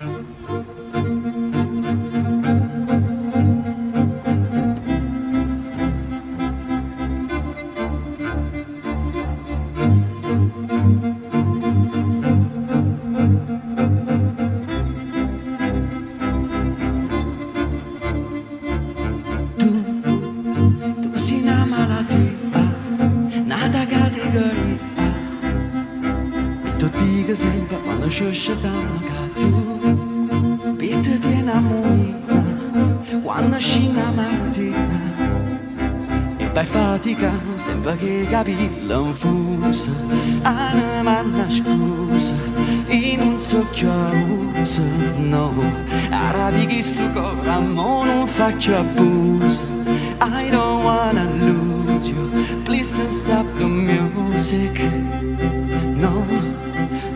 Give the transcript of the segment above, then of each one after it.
Tu sei una malattia, nata categoria. E tu dico sempre quando ci scegliamo che tu per ti innamori quando scina mattina e vai fatica sempre che capilla infusa anima scusa e non so che usa no arabi che sto cuore ma non faccio abuso I don't wanna lose you please don't stop the music no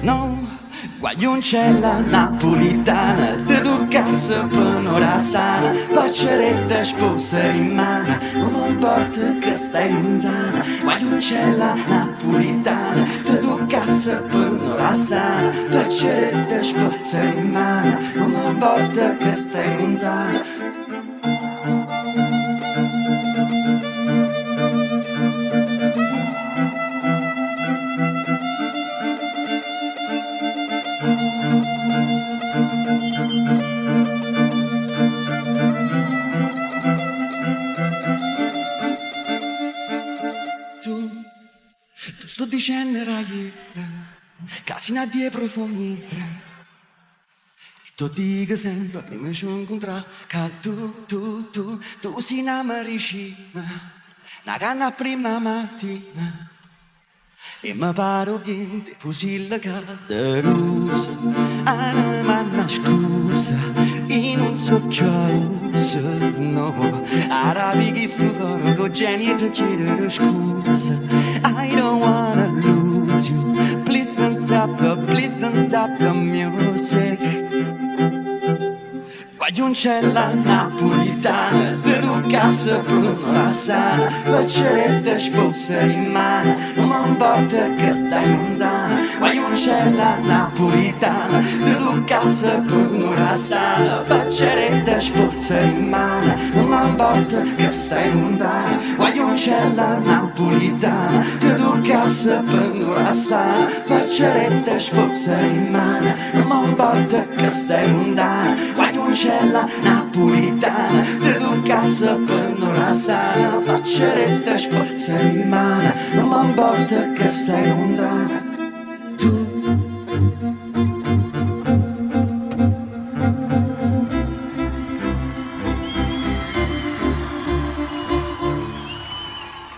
no guaglioncella napolitana te tu cazzo per un'ora sana baceretta sposa in mano non mi importa che stai lontana guaglioncella napolitana te tu cazzo per un'ora sana baceretta sposa in mano non mi importa che stai lontana. Tu sto dicendo ieri che si non di approfondire e tu dico sempre prima ci incontrare che tu sei una maricina una canna prima mattina e mi paro che ti fusillo caderosa anima scusa e non so che usa no arabi che sto cuore con geni ti chiedo scusa I don't wanna lose you please don't stop the music guaglioncella napolitana te tu cazzo per un'ora sana baceretta sposa in mano non mi importa che stai lontana guaglioncella napolitana te tu cazzo per un'ora sana baceretta sposa in mano non mi importa che stai lontana guaglioncella napolitana te tu cazzo per un'ora sana baceretta sposa in mano non mi importa che stai lontana guaglioncella napolitana te tu cazzo per un'ora sana baceretta sposa in mano non mi importa che stai lontana